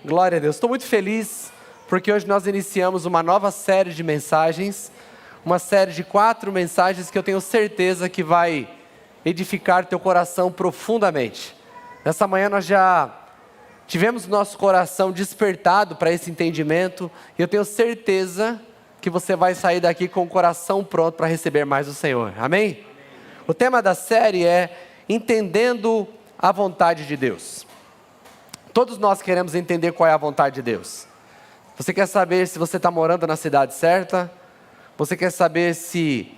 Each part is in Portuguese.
Glória a Deus. Estou muito feliz porque hoje nós iniciamos uma nova série de mensagens, uma série de 4 mensagens que eu tenho certeza que vai edificar teu coração profundamente. Nessa manhã nós já tivemos nosso coração despertado para esse entendimento e eu tenho certeza que você vai sair daqui com o coração pronto para receber mais do Senhor. Amém? O tema da série é Entendendo a Vontade de Deus. Todos nós queremos entender qual é a vontade de Deus. Você quer saber se você está morando na cidade certa? Você quer saber se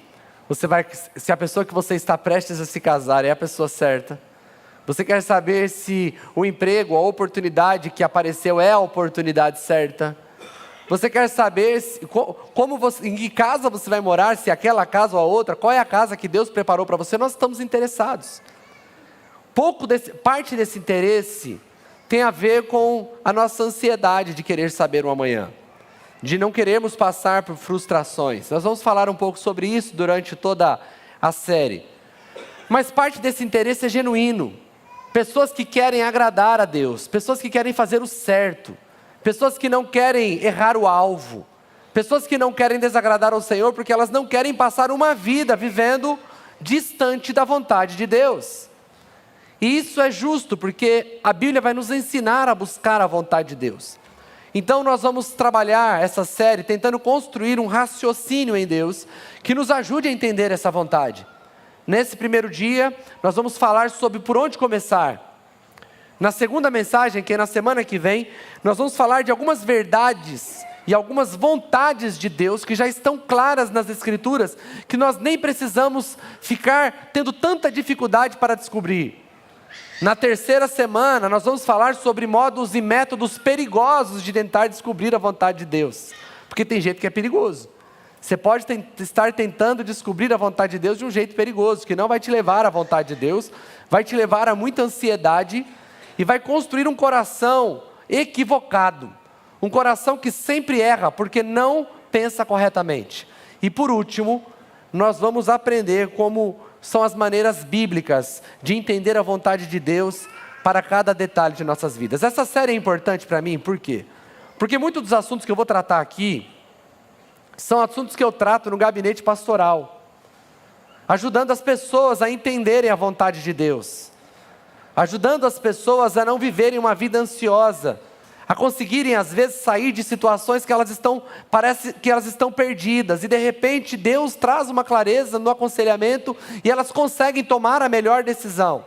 a pessoa que você está prestes a se casar é a pessoa certa? Você quer saber se o emprego, a oportunidade que apareceu é a oportunidade certa? Você quer saber em que casa você vai morar, se aquela casa ou a outra, qual é a casa que Deus preparou para você? Nós estamos interessados. Parte desse interesse tem a ver com a nossa ansiedade de querer saber o amanhã, de não querermos passar por frustrações. Nós vamos falar um pouco sobre isso durante toda a série. Mas parte desse interesse é genuíno. Pessoas que querem agradar a Deus, pessoas que querem fazer o certo, pessoas que não querem errar o alvo, pessoas que não querem desagradar ao Senhor porque elas não querem passar uma vida vivendo distante da vontade de Deus. E isso é justo, porque a Bíblia vai nos ensinar a buscar a vontade de Deus. Então nós vamos trabalhar essa série tentando construir um raciocínio em Deus que nos ajude a entender essa vontade. Nesse primeiro dia, nós vamos falar sobre por onde começar. Na segunda mensagem, que é na semana que vem, nós vamos falar de algumas verdades e algumas vontades de Deus que já estão claras nas Escrituras, que nós nem precisamos ficar tendo tanta dificuldade para descobrir. Na terceira semana, nós vamos falar sobre modos e métodos perigosos de tentar descobrir a vontade de Deus. Porque tem jeito que é perigoso. Você pode estar tentando descobrir a vontade de Deus de um jeito perigoso, que não vai te levar à vontade de Deus, vai te levar a muita ansiedade e vai construir um coração equivocado. Um coração que sempre erra, porque não pensa corretamente. E por último, nós vamos aprender como são as maneiras bíblicas de entender a vontade de Deus para cada detalhe de nossas vidas. Essa série é importante para mim, por quê? Porque muitos dos assuntos que eu vou tratar aqui são assuntos que eu trato no gabinete pastoral, ajudando as pessoas a entenderem a vontade de Deus, ajudando as pessoas a não viverem uma vida ansiosa, a conseguirem às vezes sair de situações que parece que elas estão perdidas, e de repente Deus traz uma clareza no aconselhamento, e elas conseguem tomar a melhor decisão.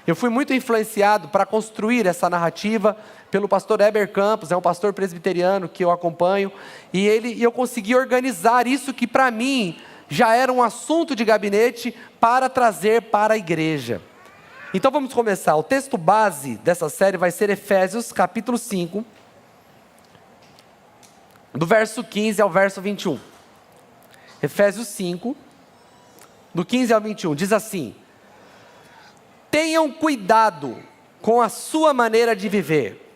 Eu fui muito influenciado para construir essa narrativa pelo pastor Heber Campos, é um pastor presbiteriano que eu acompanho, e eu consegui organizar isso que para mim já era um assunto de gabinete para trazer para a igreja. Então vamos começar. O texto base dessa série vai ser Efésios capítulo 5, do verso 15 ao verso 21. Efésios 5, do 15 ao 21, diz assim: tenham cuidado com a sua maneira de viver,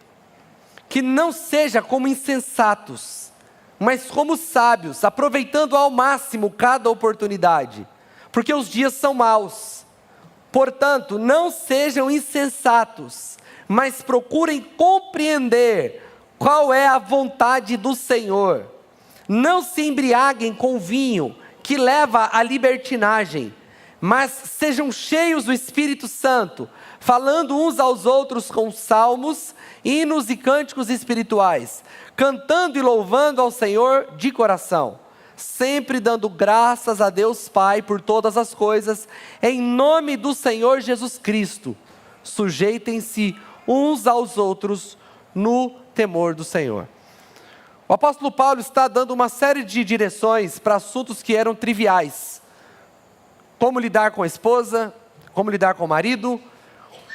que não seja como insensatos, mas como sábios, aproveitando ao máximo cada oportunidade, porque os dias são maus. Portanto, não sejam insensatos, mas procurem compreender qual é a vontade do Senhor. Não se embriaguem com vinho, que leva à libertinagem, mas sejam cheios do Espírito Santo, falando uns aos outros com salmos, hinos e cânticos espirituais, cantando e louvando ao Senhor de coração, sempre dando graças a Deus Pai por todas as coisas, em nome do Senhor Jesus Cristo. Sujeitem-se uns aos outros no temor do Senhor. O apóstolo Paulo está dando uma série de direções para assuntos que eram triviais. Como lidar com a esposa, como lidar com o marido,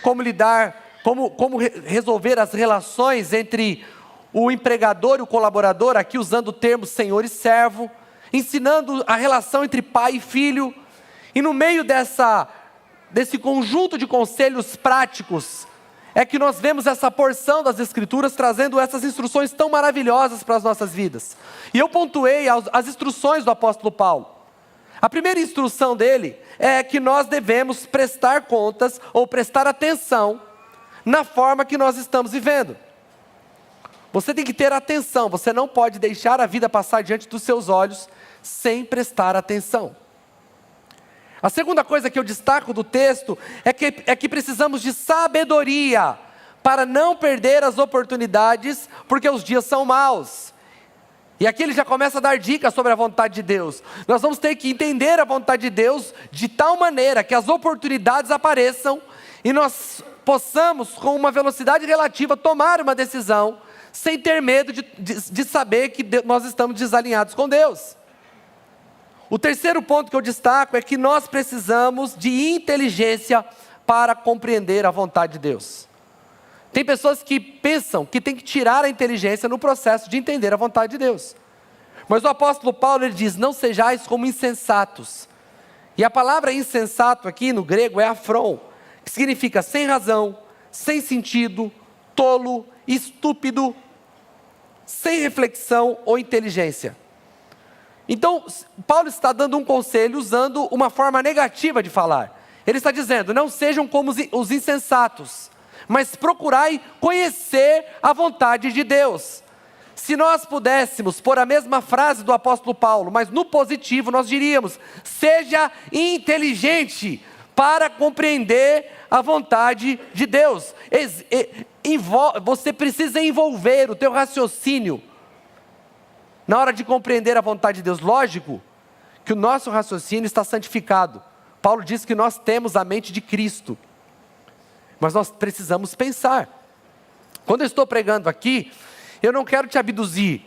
como resolver as relações entre o empregador e o colaborador, aqui usando o termo senhor e servo, ensinando a relação entre pai e filho, e no meio desse conjunto de conselhos práticos, é que nós vemos essa porção das Escrituras trazendo essas instruções tão maravilhosas para as nossas vidas. E eu pontuei as instruções do apóstolo Paulo. A primeira instrução dele é que nós devemos prestar contas ou prestar atenção na forma que nós estamos vivendo. Você tem que ter atenção, você não pode deixar a vida passar diante dos seus olhos sem prestar atenção. A segunda coisa que eu destaco do texto é que precisamos de sabedoria para não perder as oportunidades, porque os dias são maus. E aqui ele já começa a dar dicas sobre a vontade de Deus. Nós vamos ter que entender a vontade de Deus de tal maneira que as oportunidades apareçam e nós possamos, com uma velocidade relativa, tomar uma decisão sem ter medo de saber que nós estamos desalinhados com Deus. O terceiro ponto que eu destaco é que nós precisamos de inteligência para compreender a vontade de Deus. Tem pessoas que pensam que tem que tirar a inteligência no processo de entender a vontade de Deus. Mas o apóstolo Paulo ele diz, não sejais como insensatos. E a palavra insensato aqui no grego é afron, que significa sem razão, sem sentido, tolo, estúpido, sem reflexão ou inteligência. Então, Paulo está dando um conselho usando uma forma negativa de falar. Ele está dizendo, não sejam como os insensatos, mas procurai conhecer a vontade de Deus. Se nós pudéssemos pôr a mesma frase do apóstolo Paulo, mas no positivo nós diríamos, seja inteligente para compreender a vontade de Deus. Você precisa envolver o teu raciocínio na hora de compreender a vontade de Deus. Lógico que o nosso raciocínio está santificado. Paulo diz que nós temos a mente de Cristo, mas nós precisamos pensar. Quando eu estou pregando aqui, eu não quero te abduzir,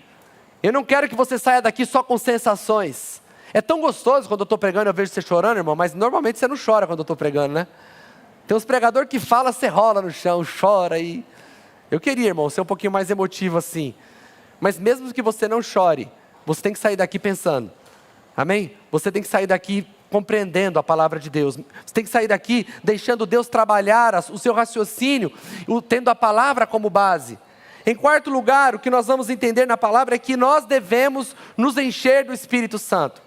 eu não quero que você saia daqui só com sensações. É tão gostoso quando eu estou pregando, eu vejo você chorando, irmão, mas normalmente você não chora quando eu estou pregando, né? Tem uns pregadores que falam, você rola no chão, chora e... Eu queria, irmão, ser um pouquinho mais emotivo assim. Mas mesmo que você não chore, você tem que sair daqui pensando. Amém? Você tem que sair daqui compreendendo a palavra de Deus. Você tem que sair daqui deixando Deus trabalhar o seu raciocínio, tendo a palavra como base. Em quarto lugar, o que nós vamos entender na palavra é que nós devemos nos encher do Espírito Santo.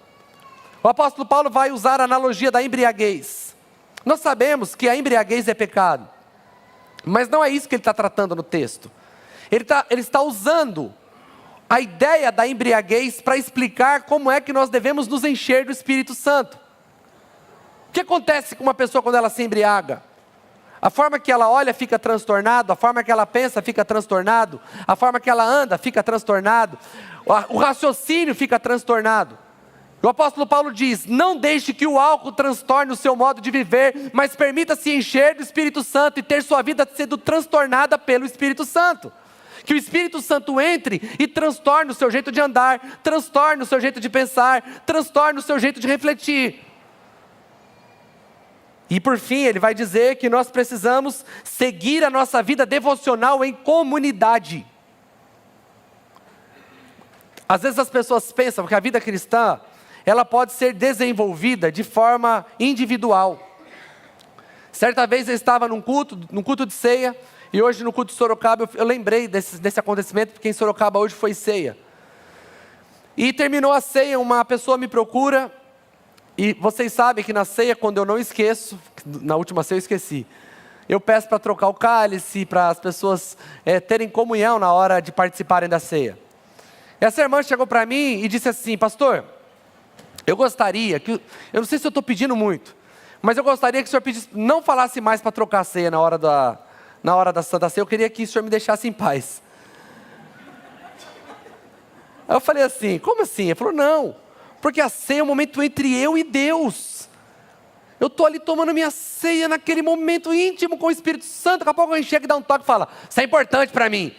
O apóstolo Paulo vai usar a analogia da embriaguez. Nós sabemos que a embriaguez é pecado, mas não é isso que ele está tratando no texto. Ele está usando a ideia da embriaguez para explicar como é que nós devemos nos encher do Espírito Santo. O que acontece com uma pessoa quando ela se embriaga? A forma que ela olha fica transtornado, a forma que ela pensa fica transtornado, a forma que ela anda fica transtornado, o raciocínio fica transtornado. O apóstolo Paulo diz, não deixe que o álcool transtorne o seu modo de viver, mas permita-se encher do Espírito Santo e ter sua vida sendo transtornada pelo Espírito Santo. Que o Espírito Santo entre e transtorne o seu jeito de andar, transtorne o seu jeito de pensar, transtorne o seu jeito de refletir. E por fim, ele vai dizer que nós precisamos seguir a nossa vida devocional em comunidade. Às vezes as pessoas pensam que a vida cristã, ela pode ser desenvolvida de forma individual. Certa vez eu estava num culto de ceia, e hoje no culto de Sorocaba eu lembrei desse acontecimento, porque em Sorocaba hoje foi ceia. E terminou a ceia, uma pessoa me procura, e vocês sabem que na ceia, quando eu não esqueço, na última ceia eu esqueci, eu peço para trocar o cálice, para as pessoas terem comunhão na hora de participarem da ceia. Essa irmã chegou para mim e disse assim, pastor, eu gostaria que, eu não sei se eu estou pedindo muito, mas eu gostaria que o senhor não falasse mais para trocar a ceia na hora da Santa Ceia, eu queria que o senhor me deixasse em paz. Aí eu falei assim, como assim? Ele falou, não, porque a ceia é um momento entre eu e Deus. Eu estou ali tomando minha ceia naquele momento íntimo com o Espírito Santo, daqui a pouco eu chego e dá um toque e fala, isso é importante para mim.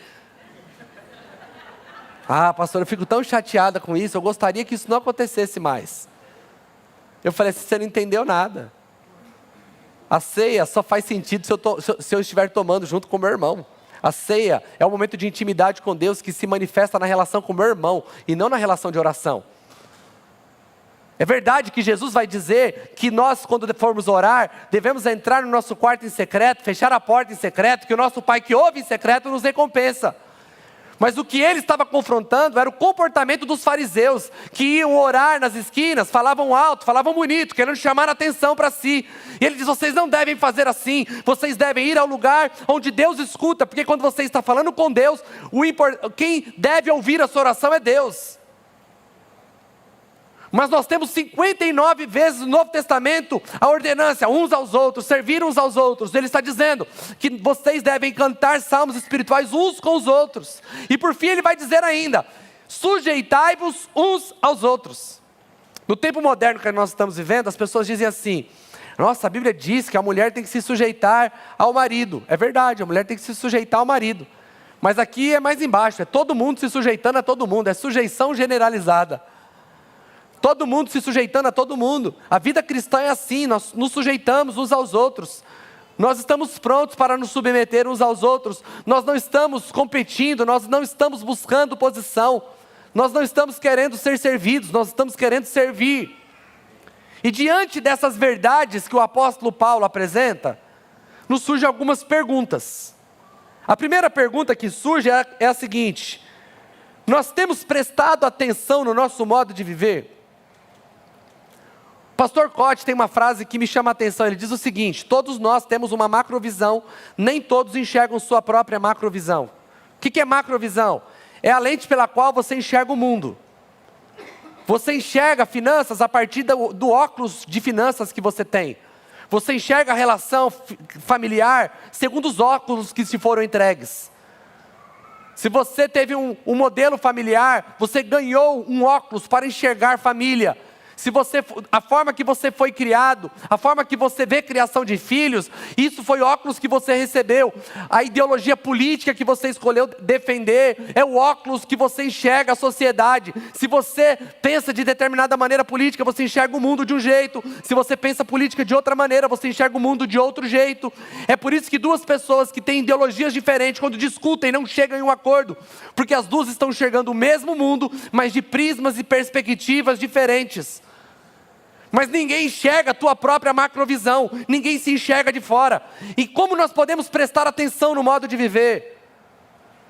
Ah, pastor, eu fico tão chateada com isso, eu gostaria que isso não acontecesse mais. Eu falei assim, você não entendeu nada. A ceia só faz sentido se eu estiver tomando junto com o meu irmão. A ceia é um momento de intimidade com Deus que se manifesta na relação com o meu irmão e não na relação de oração. É verdade que Jesus vai dizer que nós, quando formos orar, devemos entrar no nosso quarto em secreto, fechar a porta em secreto, que o nosso Pai que ouve em secreto nos recompensa. Mas o que ele estava confrontando era o comportamento dos fariseus, que iam orar nas esquinas, falavam alto, falavam bonito, querendo chamar a atenção para si. E ele diz: vocês não devem fazer assim, vocês devem ir ao lugar onde Deus escuta, porque quando você está falando com Deus, quem deve ouvir a sua oração é Deus. Mas nós temos 59 vezes no Novo Testamento a ordenância, uns aos outros, servir uns aos outros. Ele está dizendo que vocês devem cantar salmos espirituais uns com os outros. E por fim ele vai dizer ainda: sujeitai-vos uns aos outros. No tempo moderno que nós estamos vivendo, as pessoas dizem assim: nossa, a Bíblia diz que a mulher tem que se sujeitar ao marido. É verdade, a mulher tem que se sujeitar ao marido. Mas aqui é mais embaixo, é todo mundo se sujeitando a todo mundo, é sujeição generalizada. Todo mundo se sujeitando a todo mundo. A vida cristã é assim, nós nos sujeitamos uns aos outros. Nós estamos prontos para nos submeter uns aos outros. Nós não estamos competindo, nós não estamos buscando posição. Nós não estamos querendo ser servidos, nós estamos querendo servir. E diante dessas verdades que o apóstolo Paulo apresenta, nos surgem algumas perguntas. A primeira pergunta que surge é a seguinte: nós temos prestado atenção no nosso modo de viver? Pastor Cote tem uma frase que me chama a atenção, ele diz o seguinte: todos nós temos uma macrovisão, nem todos enxergam sua própria macrovisão. O que é macrovisão? É a lente pela qual você enxerga o mundo. Você enxerga finanças a partir do óculos de finanças que você tem. Você enxerga a relação familiar segundo os óculos que te foram entregues. Se você teve um modelo familiar, você ganhou um óculos para enxergar família. A forma que você foi criado, a forma que você vê criação de filhos, isso foi óculos que você recebeu. A ideologia política que você escolheu defender, é o óculos que você enxerga a sociedade. Se você pensa de determinada maneira política, você enxerga o mundo de um jeito. Se você pensa política de outra maneira, você enxerga o mundo de outro jeito. É por isso que duas pessoas que têm ideologias diferentes, quando discutem, não chegam em um acordo. Porque as duas estão enxergando o mesmo mundo, mas de prismas e perspectivas diferentes. Mas ninguém enxerga a tua própria macrovisão, ninguém se enxerga de fora. E como nós podemos prestar atenção no modo de viver?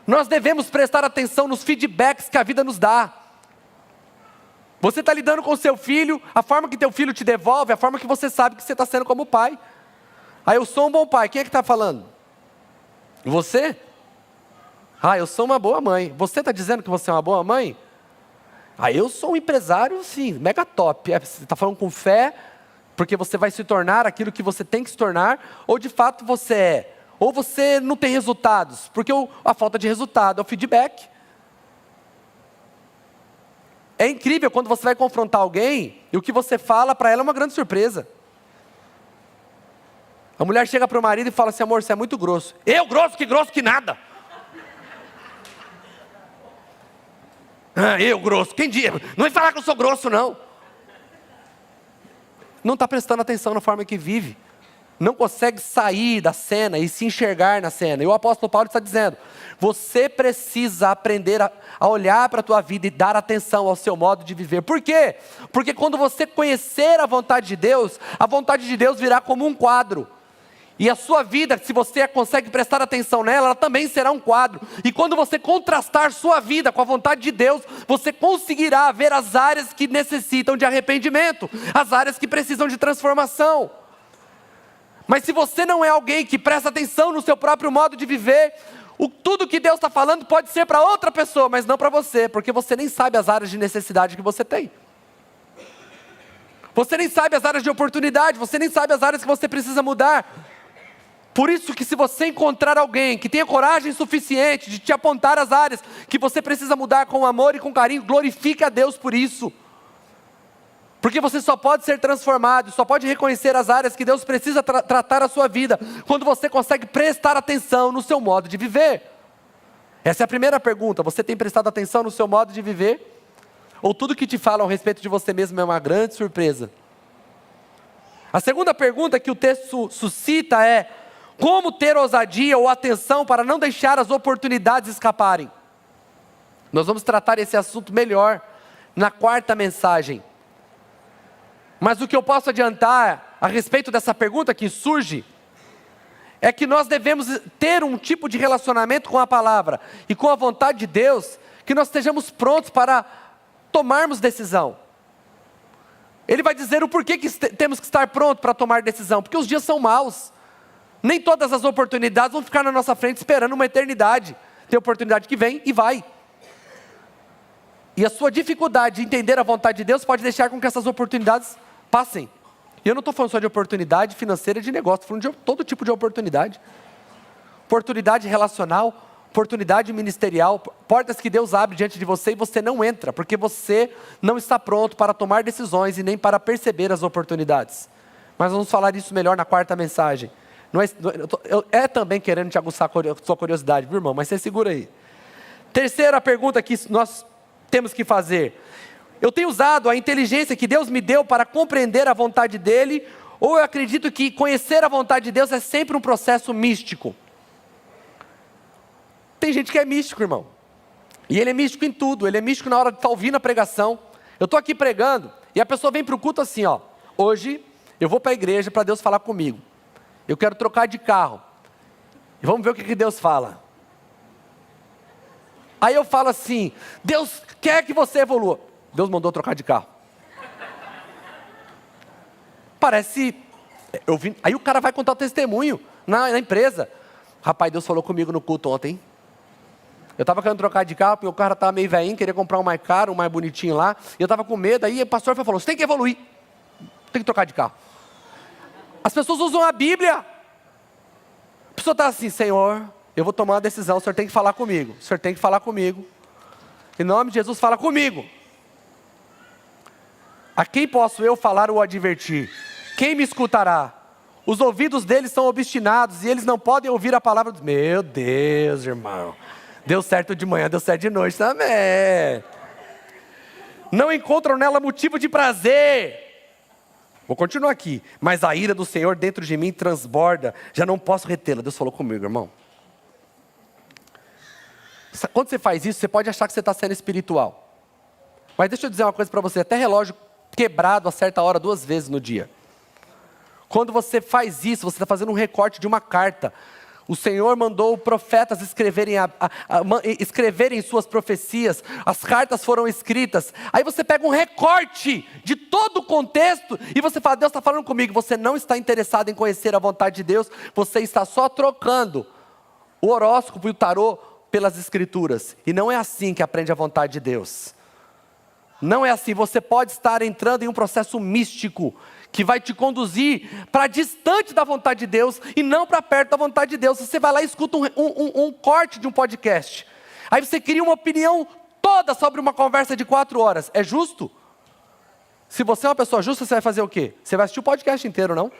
Nós devemos prestar atenção nos feedbacks que a vida nos dá. Você está lidando com o seu filho, a forma que teu filho te devolve, a forma que você sabe que você está sendo como pai. Eu sou um bom pai, quem é que está falando? Você? Eu sou uma boa mãe. Você está dizendo que você é uma boa mãe? Eu sou um empresário, sim, mega top. Você está falando com fé, porque você vai se tornar aquilo que você tem que se tornar, ou de fato você é. Ou você não tem resultados, porque a falta de resultado é o feedback. É incrível quando você vai confrontar alguém, e o que você fala para ela é uma grande surpresa. A mulher chega para o marido e fala assim: amor, você é muito grosso. Eu grosso que nada. Eu grosso, quem diz? Não vai falar que eu sou grosso, não. Não está prestando atenção na forma que vive. Não consegue sair da cena e se enxergar na cena. E o apóstolo Paulo está dizendo: você precisa aprender a olhar para a tua vida e dar atenção ao seu modo de viver. Por quê? Porque quando você conhecer a vontade de Deus virá como um quadro. E a sua vida, se você consegue prestar atenção nela, ela também será um quadro. E quando você contrastar sua vida com a vontade de Deus, você conseguirá ver as áreas que necessitam de arrependimento, as áreas que precisam de transformação. Mas se você não é alguém que presta atenção no seu próprio modo de viver, tudo que Deus está falando pode ser para outra pessoa, mas não para você, porque você nem sabe as áreas de necessidade que você tem. Você nem sabe as áreas de oportunidade, você nem sabe as áreas que você precisa mudar. Por isso que se você encontrar alguém que tenha coragem suficiente de te apontar as áreas que você precisa mudar com amor e com carinho, glorifique a Deus por isso. Porque você só pode ser transformado, só pode reconhecer as áreas que Deus precisa tratar a sua vida, quando você consegue prestar atenção no seu modo de viver. Essa é a primeira pergunta: você tem prestado atenção no seu modo de viver? Ou tudo que te falam a respeito de você mesmo é uma grande surpresa? A segunda pergunta que o texto suscita é: como ter ousadia ou atenção para não deixar as oportunidades escaparem? Nós vamos tratar esse assunto melhor na quarta mensagem. Mas o que eu posso adiantar a respeito dessa pergunta que surge, é que nós devemos ter um tipo de relacionamento com a palavra e com a vontade de Deus, que nós estejamos prontos para tomarmos decisão. Ele vai dizer o porquê que temos que estar prontos para tomar decisão, porque os dias são maus. Nem todas as oportunidades vão ficar na nossa frente esperando uma eternidade. Tem oportunidade que vem e vai. E a sua dificuldade de entender a vontade de Deus pode deixar com que essas oportunidades passem. E eu não estou falando só de oportunidade financeira e de negócio, estou falando de todo tipo de oportunidade. Oportunidade relacional, oportunidade ministerial, portas que Deus abre diante de você e você não entra, porque você não está pronto para tomar decisões e nem para perceber as oportunidades. Mas vamos falar isso melhor na quarta mensagem. É também querendo te aguçar a sua curiosidade, viu, irmão? Mas você segura aí. Terceira pergunta que nós temos que fazer. Eu tenho usado a inteligência que Deus me deu para compreender a vontade dEle, ou eu acredito que conhecer a vontade de Deus é sempre um processo místico? Tem gente que é místico, irmão. E ele é místico em tudo. Ele é místico na hora de estar ouvindo a pregação. Eu estou aqui pregando e a pessoa vem para o culto assim, ó. Hoje eu vou para a igreja para Deus falar comigo. Eu quero trocar de carro. E vamos ver o que Deus fala. Aí eu falo assim, Deus quer que você evolua. Deus mandou trocar de carro. Parece... Aí o cara vai contar o testemunho na empresa. Rapaz, Deus falou comigo no culto ontem. Eu estava querendo trocar de carro, porque o cara estava meio velhinho, queria comprar um mais caro, um mais bonitinho lá. E eu estava com medo, aí o pastor falou, você tem que evoluir. Tem que trocar de carro. As pessoas usam a Bíblia. A pessoa está assim, Senhor, eu vou tomar uma decisão, o Senhor tem que falar comigo. O Senhor tem que falar comigo. Em nome de Jesus, fala comigo. A quem posso eu falar ou advertir? Quem me escutará? Os ouvidos deles são obstinados e eles não podem ouvir a palavra. Meu Deus, irmão. Deu certo de manhã, deu certo de noite também. Não encontram nela motivo de prazer. Vou continuar aqui. Mas a ira do Senhor dentro de mim transborda. Já não posso retê-la. Deus falou comigo, irmão. Quando você faz isso, você pode achar que você está sendo espiritual. Mas deixa eu dizer uma coisa para você. Até relógio quebrado a certa hora 2 vezes no dia. Quando você faz isso, você está fazendo um recorte de uma carta. O Senhor mandou profetas escreverem suas profecias. As cartas foram escritas. Aí você pega um recorte de todo o contexto e você fala, Deus está falando comigo. Você não está interessado em conhecer a vontade de Deus. Você está só trocando o horóscopo e o tarô pelas escrituras. E não é assim que aprende a vontade de Deus. Não é assim. Você pode estar entrando em um processo místico que vai te conduzir para distante da vontade de Deus e não para perto da vontade de Deus. Você vai lá e escuta um corte de um podcast. Aí você cria uma opinião toda sobre uma conversa de 4 horas. É justo? Se você é uma pessoa justa, você vai fazer o quê? Você vai assistir o podcast inteiro, não?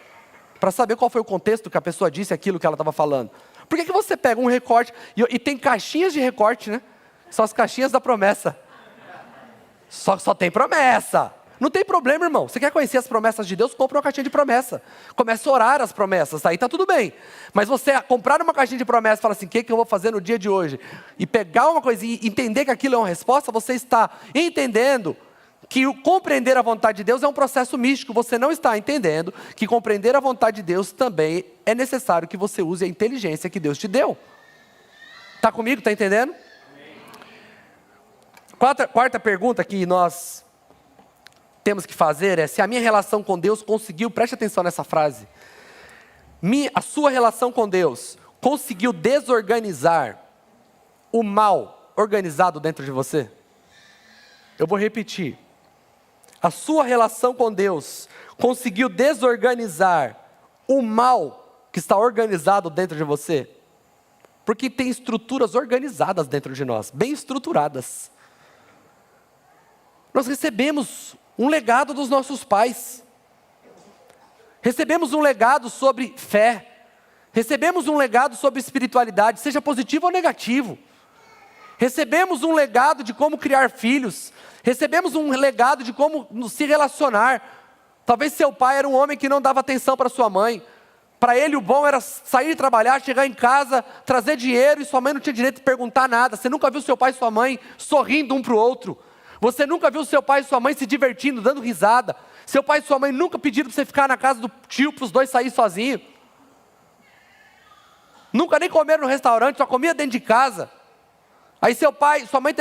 Para saber qual foi o contexto que a pessoa disse aquilo que ela estava falando. Por que você pega um recorte e tem caixinhas de recorte, né? São as caixinhas da promessa. Só tem promessa. Não tem problema, irmão. Você quer conhecer as promessas de Deus? Compra uma caixinha de promessa. Começa a orar as promessas. Aí está tudo bem. Mas você comprar uma caixinha de promessa e falar assim, o que eu vou fazer no dia de hoje? E pegar uma coisinha e entender que aquilo é uma resposta, você está entendendo que o compreender a vontade de Deus é um processo místico. Você não está entendendo que compreender a vontade de Deus também é necessário que você use a inteligência que Deus te deu. Está comigo? Está entendendo? Quarta pergunta que nós temos que fazer é se a minha relação com Deus conseguiu, preste atenção nessa frase, a sua relação com Deus conseguiu desorganizar o mal organizado dentro de você? Eu vou repetir. A sua relação com Deus conseguiu desorganizar o mal que está organizado dentro de você? Porque tem estruturas organizadas dentro de nós, bem estruturadas. Nós recebemos um legado dos nossos pais. Recebemos um legado sobre fé. Recebemos um legado sobre espiritualidade, seja positivo ou negativo. Recebemos um legado de como criar filhos. Recebemos um legado de como se relacionar. Talvez seu pai era um homem que não dava atenção para sua mãe. Para ele o bom era sair trabalhar, chegar em casa, trazer dinheiro e sua mãe não tinha direito de perguntar nada. Você nunca viu seu pai e sua mãe sorrindo um para o outro. Você nunca viu seu pai e sua mãe se divertindo, dando risada. Seu pai e sua mãe nunca pediram para você ficar na casa do tio para os dois saírem sozinhos. Nunca nem comeram no restaurante, só comia dentro de casa. Aí seu pai, sua mãe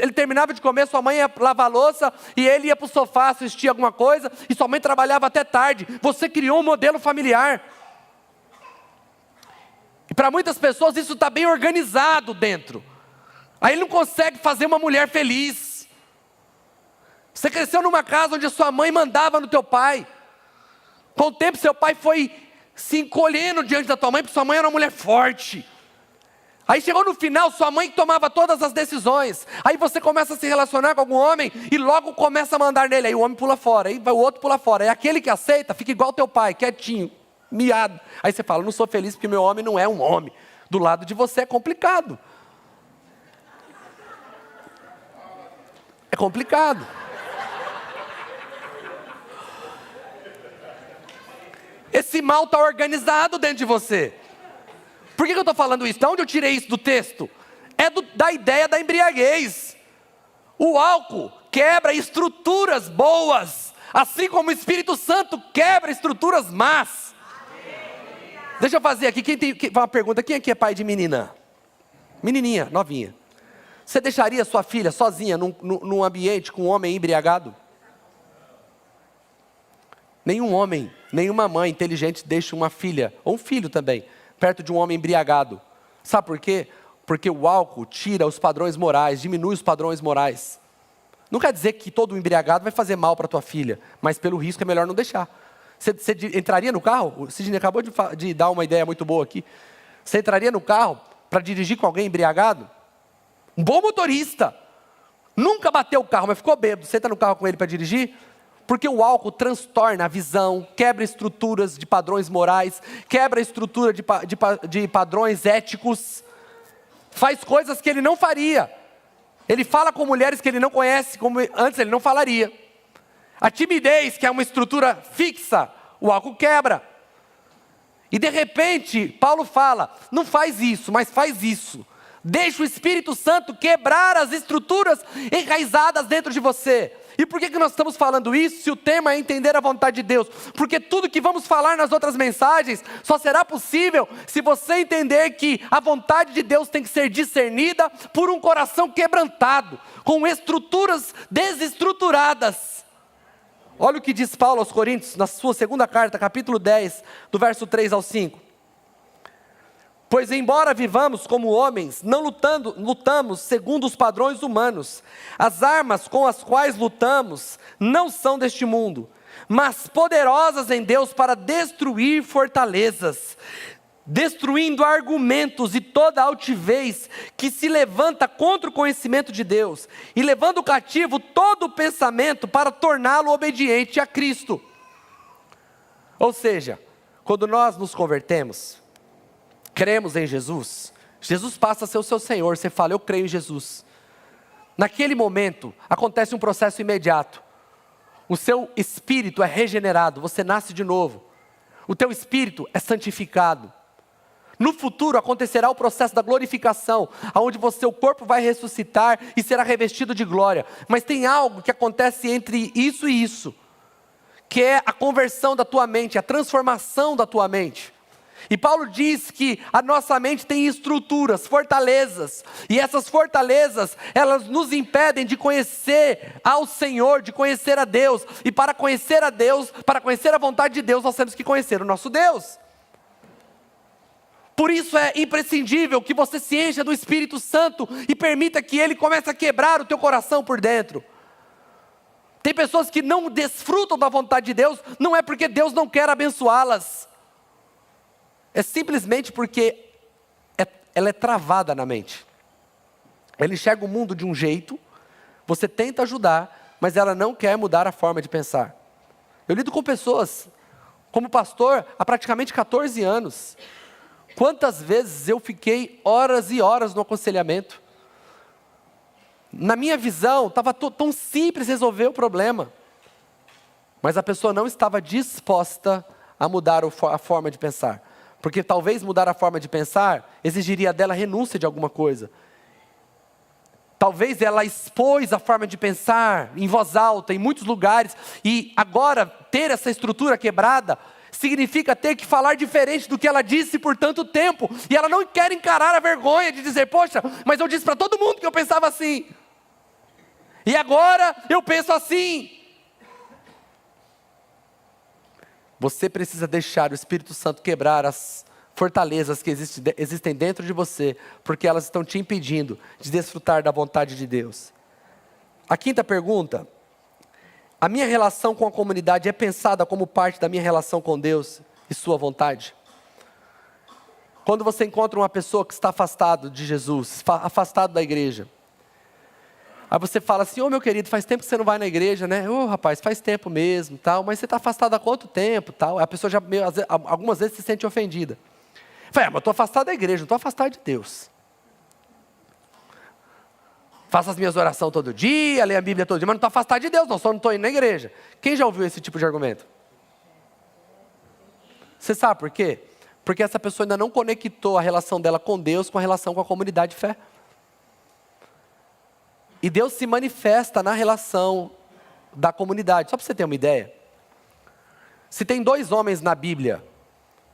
ele terminava de comer, sua mãe ia lavar a louça e ele ia para o sofá assistir alguma coisa e sua mãe trabalhava até tarde. Você criou um modelo familiar. E para muitas pessoas isso está bem organizado dentro. Aí ele não consegue fazer uma mulher feliz. Você cresceu numa casa onde a sua mãe mandava no teu pai. Com o tempo seu pai foi se encolhendo diante da tua mãe, porque sua mãe era uma mulher forte. Aí chegou no final, sua mãe que tomava todas as decisões. Aí você começa a se relacionar com algum homem e logo começa a mandar nele. Aí o homem pula fora, aí o outro pula fora. Aí aquele que aceita fica igual teu pai, quietinho, miado. Aí você fala, não sou feliz porque meu homem não é um homem. Do lado de você é complicado. É complicado. Esse mal está organizado dentro de você. Por que eu estou falando isso? De onde eu tirei isso do texto? É da ideia da embriaguez. O álcool quebra estruturas boas, assim como o Espírito Santo quebra estruturas más. Deixa eu fazer aqui, uma pergunta, quem aqui é pai de menina? Menininha, novinha. Você deixaria sua filha sozinha num ambiente com um homem embriagado? Nenhum homem, nenhuma mãe inteligente deixa uma filha, ou um filho também, perto de um homem embriagado. Sabe por quê? Porque o álcool tira os padrões morais, diminui os padrões morais. Não quer dizer que todo embriagado vai fazer mal para tua filha, mas pelo risco é melhor não deixar. Você entraria no carro? O Sidney acabou de dar uma ideia muito boa aqui. Você entraria no carro para dirigir com alguém embriagado? Um bom motorista. Nunca bateu o carro, mas ficou bêbado. Você entra no carro com ele para dirigir? Porque o álcool transtorna a visão, quebra estruturas de padrões morais, quebra a estrutura de padrões éticos, faz coisas que ele não faria. Ele fala com mulheres que ele não conhece, como antes ele não falaria. A timidez, que é uma estrutura fixa, o álcool quebra. E de repente, Paulo fala, não faz isso, mas faz isso. Deixa o Espírito Santo quebrar as estruturas enraizadas dentro de você. E por que nós estamos falando isso, se o tema é entender a vontade de Deus? Porque tudo que vamos falar nas outras mensagens só será possível se você entender que a vontade de Deus tem que ser discernida por um coração quebrantado, com estruturas desestruturadas. Olha o que diz Paulo aos Coríntios, na sua segunda carta, capítulo 10, do verso 3 ao 5. Pois embora vivamos como homens, não lutamos segundo os padrões humanos. As armas com as quais lutamos não são deste mundo, mas poderosas em Deus para destruir fortalezas, destruindo argumentos e toda altivez que se levanta contra o conhecimento de Deus, e levando cativo todo o pensamento para torná-lo obediente a Cristo. Ou seja, quando nós nos convertemos, cremos em Jesus, Jesus passa a ser o seu Senhor, você fala, eu creio em Jesus. Naquele momento, acontece um processo imediato. O seu espírito é regenerado, você nasce de novo. O teu espírito é santificado. No futuro acontecerá o processo da glorificação, onde o corpo vai ressuscitar e será revestido de glória. Mas tem algo que acontece entre isso e isso, que é a conversão da tua mente, a transformação da tua mente. E Paulo diz que a nossa mente tem estruturas, fortalezas, e essas fortalezas, elas nos impedem de conhecer ao Senhor, de conhecer a Deus, e para conhecer a Deus, para conhecer a vontade de Deus, nós temos que conhecer o nosso Deus. Por isso é imprescindível que você se encha do Espírito Santo e permita que Ele comece a quebrar o teu coração por dentro. Tem pessoas que não desfrutam da vontade de Deus, não é porque Deus não quer abençoá-las, é simplesmente porque ela é travada na mente. Ela enxerga o mundo de um jeito, você tenta ajudar, mas ela não quer mudar a forma de pensar. Eu lido com pessoas, como pastor, há praticamente 14 anos. Quantas vezes eu fiquei horas e horas no aconselhamento? Na minha visão, estava tão simples resolver o problema. Mas a pessoa não estava disposta a mudar a forma de pensar. Porque talvez mudar a forma de pensar exigiria dela renúncia de alguma coisa. Talvez ela expôs a forma de pensar em voz alta, em muitos lugares, e agora ter essa estrutura quebrada significa ter que falar diferente do que ela disse por tanto tempo. E ela não quer encarar a vergonha de dizer, poxa, mas eu disse para todo mundo que eu pensava assim. E agora eu penso assim. Você precisa deixar o Espírito Santo quebrar as fortalezas que existem dentro de você, porque elas estão te impedindo de desfrutar da vontade de Deus. A quinta pergunta: a minha relação com a comunidade é pensada como parte da minha relação com Deus e sua vontade? Quando você encontra uma pessoa que está afastado de Jesus, afastado da igreja, aí você fala assim, ô meu querido, faz tempo que você não vai na igreja, né? Ô rapaz, faz tempo mesmo, tal, mas você está afastado há quanto tempo, tal? A pessoa já algumas vezes se sente ofendida. Fala, mas eu estou afastado da igreja, não estou afastado de Deus. Faço as minhas orações todo dia, leio a Bíblia todo dia, mas não estou afastado de Deus, não, só não estou indo na igreja. Quem já ouviu esse tipo de argumento? Você sabe por quê? Porque essa pessoa ainda não conectou a relação dela com Deus com a relação com a comunidade de fé. E Deus se manifesta na relação da comunidade. Só para você ter uma ideia. Se tem 2 homens na Bíblia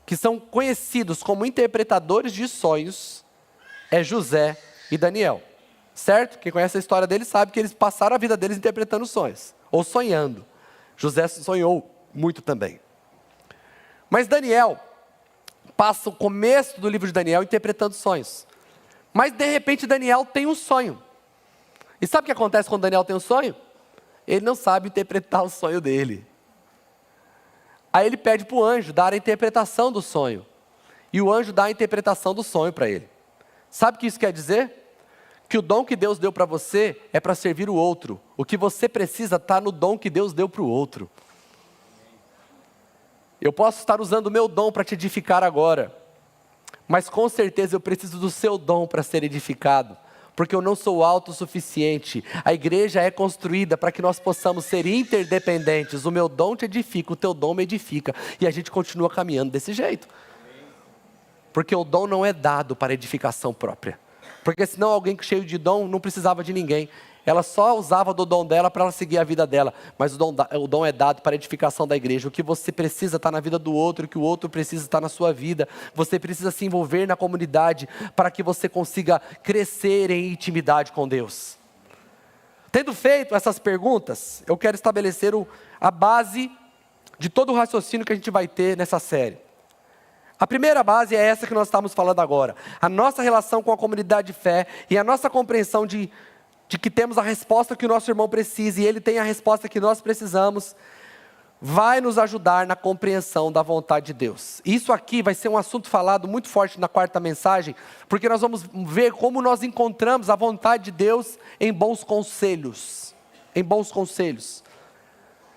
que são conhecidos como interpretadores de sonhos, é José e Daniel. Certo? Quem conhece a história deles sabe que eles passaram a vida deles interpretando sonhos. Ou sonhando. José sonhou muito também. Mas Daniel passa o começo do livro de Daniel interpretando sonhos. Mas de repente Daniel tem um sonho. E sabe o que acontece quando Daniel tem um sonho? Ele não sabe interpretar o sonho dele. Aí ele pede para o anjo dar a interpretação do sonho. E o anjo dá a interpretação do sonho para ele. Sabe o que isso quer dizer? Que o dom que Deus deu para você é para servir o outro. O que você precisa está no dom que Deus deu para o outro. Eu posso estar usando o meu dom para te edificar agora. Mas com certeza eu preciso do seu dom para ser edificado. Porque eu não sou autossuficiente. A igreja é construída para que nós possamos ser interdependentes. O meu dom te edifica, o teu dom me edifica. E a gente continua caminhando desse jeito. Porque o dom não é dado para edificação própria. Porque senão alguém cheio de dom não precisava de ninguém. Ela só usava do dom dela para ela seguir a vida dela. Mas o dom é dado para a edificação da igreja. O que você precisa está na vida do outro, o que o outro precisa está na sua vida. Você precisa se envolver na comunidade para que você consiga crescer em intimidade com Deus. Tendo feito essas perguntas, eu quero estabelecer a base de todo o raciocínio que a gente vai ter nessa série. A primeira base é essa que nós estamos falando agora. A nossa relação com a comunidade de fé e a nossa compreensão de que temos a resposta que o nosso irmão precisa e ele tem a resposta que nós precisamos, vai nos ajudar na compreensão da vontade de Deus. Isso aqui vai ser um assunto falado muito forte na quarta mensagem, porque nós vamos ver como nós encontramos a vontade de Deus em bons conselhos. Em bons conselhos.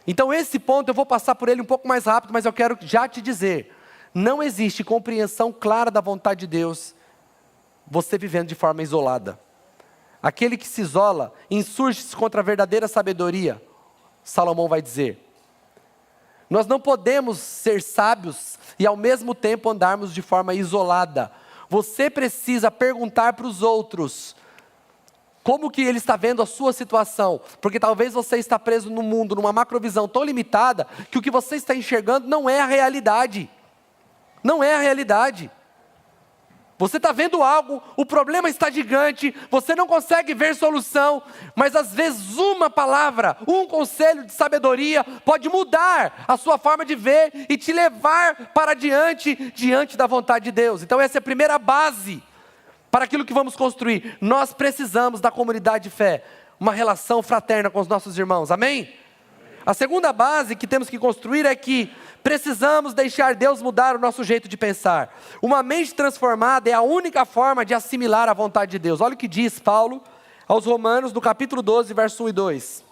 Então esse ponto eu vou passar por ele um pouco mais rápido, mas eu quero já te dizer, não existe compreensão clara da vontade de Deus, você vivendo de forma isolada. Aquele que se isola, insurge-se contra a verdadeira sabedoria, Salomão vai dizer. Nós não podemos ser sábios e ao mesmo tempo andarmos de forma isolada. Você precisa perguntar para os outros, como que ele está vendo a sua situação, porque talvez você está preso no mundo, numa macrovisão tão limitada, que o que você está enxergando não é a realidade. Não é a realidade. Você está vendo algo, o problema está gigante, você não consegue ver solução, mas às vezes uma palavra, um conselho de sabedoria pode mudar a sua forma de ver e te levar para diante da vontade de Deus. Então essa é a primeira base para aquilo que vamos construir. Nós precisamos da comunidade de fé, uma relação fraterna com os nossos irmãos, amém? A segunda base que temos que construir é que precisamos deixar Deus mudar o nosso jeito de pensar. Uma mente transformada é a única forma de assimilar a vontade de Deus. Olha o que diz Paulo aos Romanos, no capítulo 12, verso 1 e 2.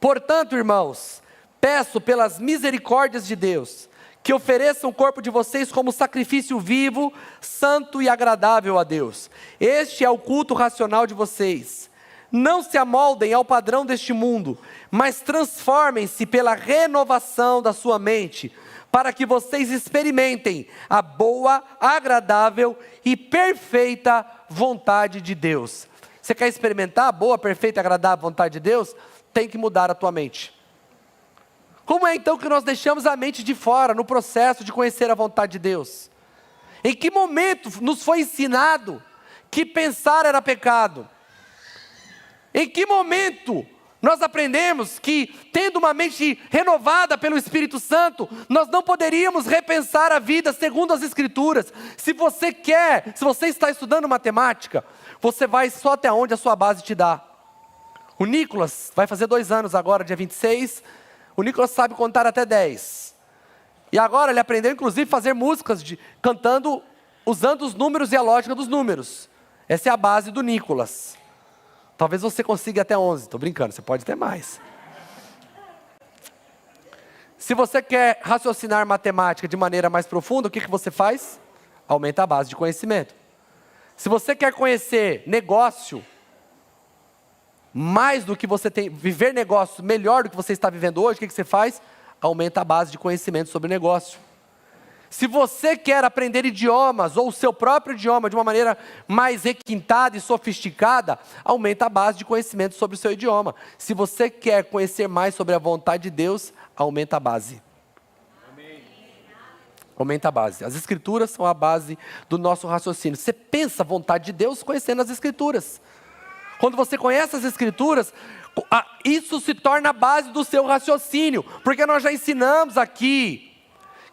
Portanto, irmãos, peço pelas misericórdias de Deus, que ofereçam o corpo de vocês como sacrifício vivo, santo e agradável a Deus. Este é o culto racional de vocês. Não se amoldem ao padrão deste mundo, mas transformem-se pela renovação da sua mente, para que vocês experimentem a boa, agradável e perfeita vontade de Deus. Você quer experimentar a boa, perfeita e agradável vontade de Deus? Tem que mudar a tua mente. Como é então que nós deixamos a mente de fora no processo de conhecer a vontade de Deus? Em que momento nos foi ensinado que pensar era pecado? Em que momento nós aprendemos que, tendo uma mente renovada pelo Espírito Santo, nós não poderíamos repensar a vida segundo as Escrituras? Se você está estudando matemática, você vai só até onde a sua base te dá. O Nicolas vai fazer 2 anos agora, dia 26. O Nicolas sabe contar até 10. E agora ele aprendeu, inclusive, a fazer músicas, cantando, usando os números e a lógica dos números. Essa é a base do Nicolas. Talvez você consiga até 11, estou brincando, você pode ter mais. Se você quer raciocinar matemática de maneira mais profunda, o que você faz? Aumenta a base de conhecimento. Se você quer conhecer negócio, mais do que você tem, viver negócio melhor do que você está vivendo hoje, o que você faz? Aumenta a base de conhecimento sobre negócio. Se você quer aprender idiomas, ou o seu próprio idioma, de uma maneira mais requintada e sofisticada, aumenta a base de conhecimento sobre o seu idioma. Se você quer conhecer mais sobre a vontade de Deus, aumenta a base. Amém. Aumenta a base. As Escrituras são a base do nosso raciocínio. Você pensa a vontade de Deus conhecendo as Escrituras. Quando você conhece as Escrituras, isso se torna a base do seu raciocínio, porque nós já ensinamos aqui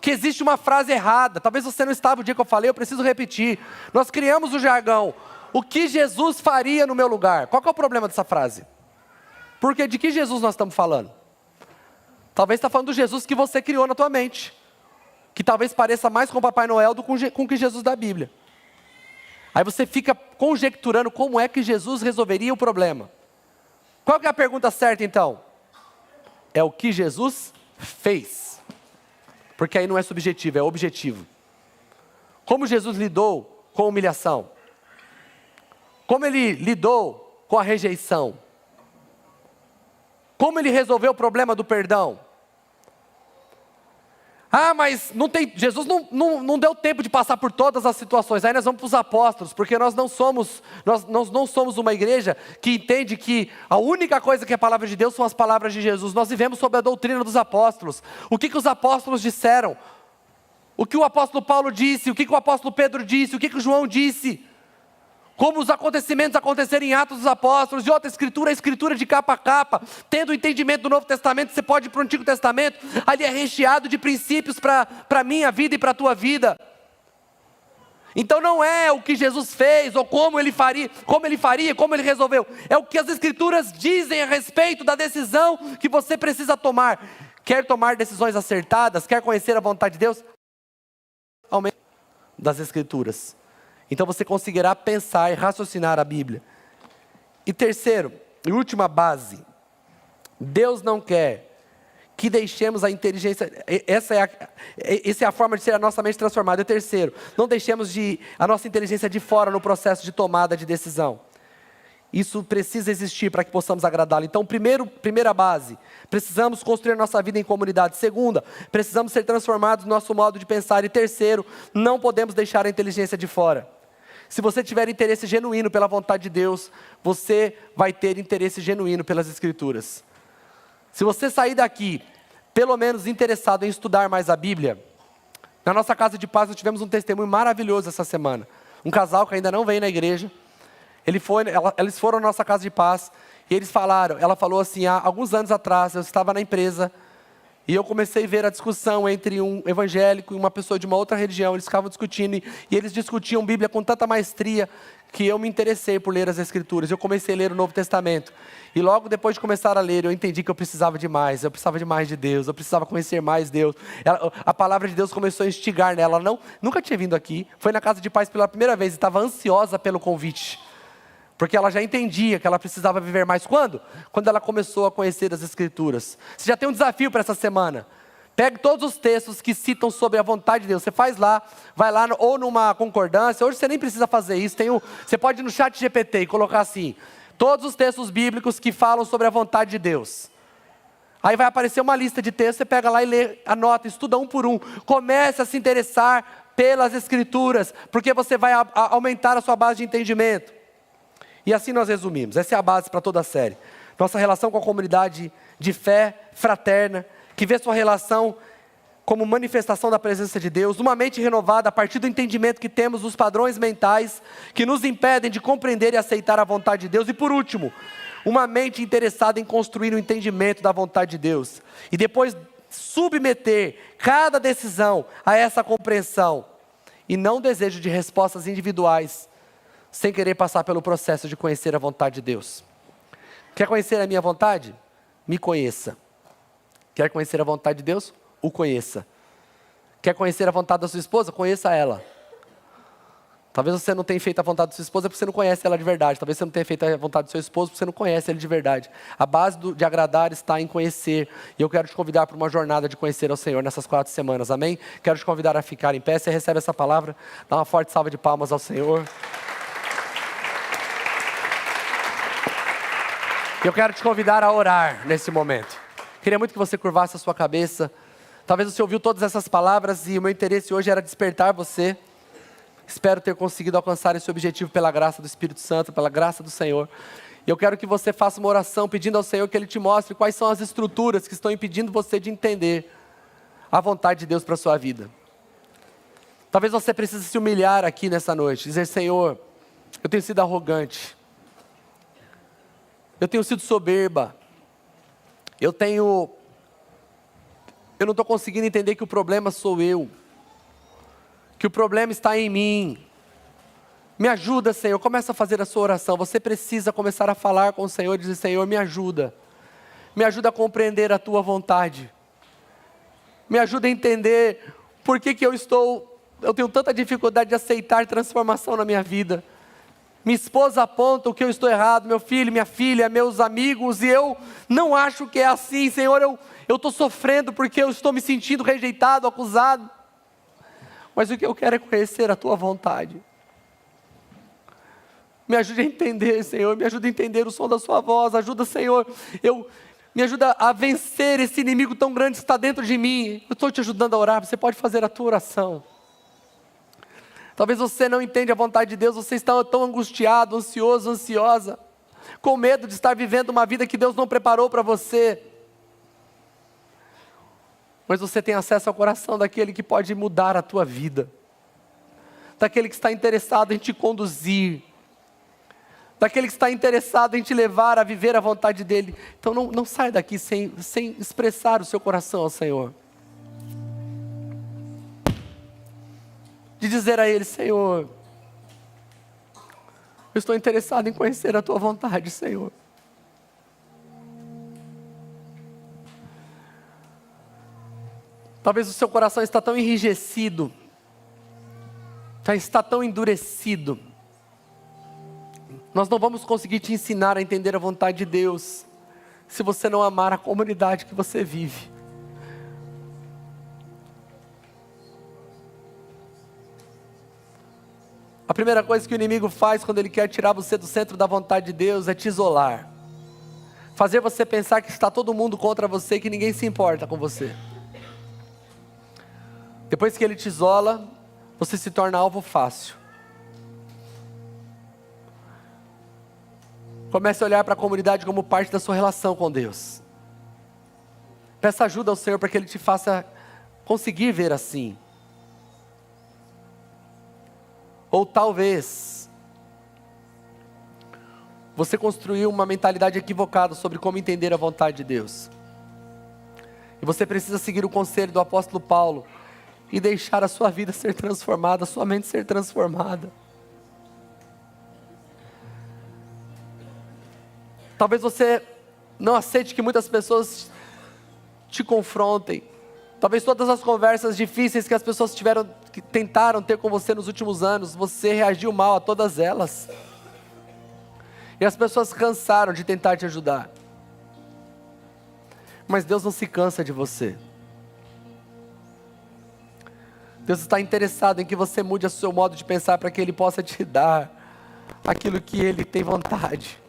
que existe uma frase errada. Talvez você não estava o dia que eu falei, eu preciso repetir. Nós criamos o jargão: o que Jesus faria no meu lugar? Qual que é o problema dessa frase? Porque de que Jesus nós estamos falando? Talvez está falando do Jesus que você criou na tua mente, que talvez pareça mais com o Papai Noel do que com o Jesus da Bíblia. Aí você fica conjecturando como é que Jesus resolveria o problema. Qual que é a pergunta certa então? É o que Jesus fez. Porque aí não é subjetivo, é objetivo. Como Jesus lidou com a humilhação? Como ele lidou com a rejeição? Como ele resolveu o problema do perdão? Ah, mas Jesus não deu tempo de passar por todas as situações. Aí nós vamos para os apóstolos, porque nós não somos uma igreja que entende que a única coisa que é a palavra de Deus são as palavras de Jesus. Nós vivemos sob a doutrina dos apóstolos. O que os apóstolos disseram? O que o apóstolo Paulo disse? O que o apóstolo Pedro disse? O que o João disse? Como os acontecimentos aconteceram em Atos dos Apóstolos, e outra escritura, a escritura de capa a capa. Tendo o entendimento do Novo Testamento, você pode ir para o Antigo Testamento, ali é recheado de princípios para a minha vida e para a tua vida. Então não é o que Jesus fez, ou como ele faria, como ele resolveu. É o que as escrituras dizem a respeito da decisão que você precisa tomar. Quer tomar decisões acertadas, quer conhecer a vontade de Deus? Aumente das escrituras. Então você conseguirá pensar e raciocinar a Bíblia. E terceiro, e última base, Deus não quer que deixemos a inteligência, essa é a forma de ser a nossa mente transformada. E terceiro, não deixemos a nossa inteligência de fora no processo de tomada de decisão. Isso precisa existir para que possamos agradá-lo. Então, primeira base, precisamos construir nossa vida em comunidade. Segunda, precisamos ser transformados no nosso modo de pensar. E terceiro, não podemos deixar a inteligência de fora. Se você tiver interesse genuíno pela vontade de Deus, você vai ter interesse genuíno pelas Escrituras. Se você sair daqui, pelo menos interessado em estudar mais a Bíblia, na nossa casa de paz nós tivemos um testemunho maravilhoso essa semana. Um casal que ainda não veio na igreja, eles foram na nossa casa de paz, e ela falou assim: há alguns anos atrás eu estava na empresa, e eu comecei a ver a discussão entre um evangélico e uma pessoa de uma outra religião. Eles ficavam discutindo, e eles discutiam Bíblia com tanta maestria, que eu me interessei por ler as Escrituras. Eu comecei a ler o Novo Testamento. E logo depois de começar a ler, eu entendi que eu precisava de mais de Deus, eu precisava conhecer mais Deus. A palavra de Deus começou a instigar nela. Ela nunca tinha vindo aqui, foi na casa de paz pela primeira vez, e estava ansiosa pelo convite. Porque ela já entendia que ela precisava viver mais. Quando? Quando ela começou a conhecer as Escrituras. Você já tem um desafio para essa semana. Pegue todos os textos que citam sobre a vontade de Deus. Você faz lá, vai lá ou numa concordância. Hoje você nem precisa fazer isso. Você pode ir no chat GPT e colocar assim: todos os textos bíblicos que falam sobre a vontade de Deus. Aí vai aparecer uma lista de textos, você pega lá e lê, anota, estuda um por um. Comece a se interessar pelas Escrituras, porque você vai aumentar a sua base de entendimento. E assim nós resumimos. Essa é a base para toda a série. Nossa relação com a comunidade de fé fraterna, que vê sua relação como manifestação da presença de Deus, uma mente renovada a partir do entendimento que temos dos padrões mentais que nos impedem de compreender e aceitar a vontade de Deus, e por último, uma mente interessada em construir o entendimento da vontade de Deus, e depois submeter cada decisão a essa compreensão, e não desejo de respostas individuais, sem querer passar pelo processo de conhecer a vontade de Deus. Quer conhecer a minha vontade? Me conheça. Quer conhecer a vontade de Deus? O conheça. Quer conhecer a vontade da sua esposa? Conheça ela. Talvez você não tenha feito a vontade da sua esposa porque você não conhece ela de verdade. Talvez você não tenha feito a vontade do seu esposo porque você não conhece ele de verdade. A base de agradar está em conhecer. E eu quero te convidar para uma jornada de conhecer ao Senhor nessas 4 semanas. Amém? Quero te convidar a ficar em pé. Você recebe essa palavra? Dá uma forte salva de palmas ao Senhor. Eu quero te convidar a orar nesse momento. Queria muito que você curvasse a sua cabeça. Talvez você ouviu todas essas palavras e o meu interesse hoje era despertar você. Espero ter conseguido alcançar esse objetivo pela graça do Espírito Santo, pela graça do Senhor. E eu quero que você faça uma oração pedindo ao Senhor que Ele te mostre quais são as estruturas que estão impedindo você de entender a vontade de Deus para a sua vida. Talvez você precise se humilhar aqui nessa noite, dizer: Senhor, eu tenho sido arrogante, eu tenho sido soberba, eu não estou conseguindo entender que o problema sou eu, que o problema está em mim. Me ajuda, Senhor. Começa a fazer a sua oração. Você precisa começar a falar com o Senhor e dizer: Senhor, me ajuda a compreender a Tua vontade, me ajuda a entender por que eu tenho tanta dificuldade de aceitar transformação na minha vida. Minha esposa aponta o que eu estou errado, meu filho, minha filha, meus amigos, e eu não acho que é assim. Senhor, eu estou sofrendo porque eu estou me sentindo rejeitado, acusado. Mas o que eu quero é conhecer a Tua vontade. Me ajude a entender, Senhor, me ajude a entender o som da Sua voz. Ajuda, Senhor, me ajuda a vencer esse inimigo tão grande que está dentro de mim. Eu estou te ajudando a orar, você pode fazer a tua oração. Talvez você não entenda a vontade de Deus, você está tão angustiado, ansioso, ansiosa, com medo de estar vivendo uma vida que Deus não preparou para você. Mas você tem acesso ao coração daquele que pode mudar a tua vida, daquele que está interessado em te conduzir, daquele que está interessado em te levar a viver a vontade dEle. Então não saia daqui sem expressar o seu coração ao Senhor. De dizer a Ele: Senhor, eu estou interessado em conhecer a Tua vontade, Senhor. Talvez o seu coração está tão enrijecido, está tão endurecido. Nós não vamos conseguir te ensinar a entender a vontade de Deus se você não amar a comunidade que você vive. A primeira coisa que o inimigo faz quando ele quer tirar você do centro da vontade de Deus é te isolar. Fazer você pensar que está todo mundo contra você e que ninguém se importa com você. Depois que ele te isola, você se torna alvo fácil. Comece a olhar para a comunidade como parte da sua relação com Deus. Peça ajuda ao Senhor para que Ele te faça conseguir ver assim. Ou talvez você construiu uma mentalidade equivocada sobre como entender a vontade de Deus. E você precisa seguir o conselho do apóstolo Paulo e deixar a sua vida ser transformada, a sua mente ser transformada. Talvez você não aceite que muitas pessoas te confrontem. Talvez todas as conversas difíceis que as pessoas que tentaram ter com você nos últimos anos, você reagiu mal a todas elas. E as pessoas cansaram de tentar te ajudar. Mas Deus não se cansa de você. Deus está interessado em que você mude o seu modo de pensar para que Ele possa te dar aquilo que Ele tem vontade.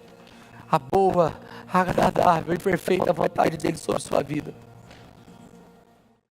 A boa, agradável e perfeita vontade dEle sobre sua vida.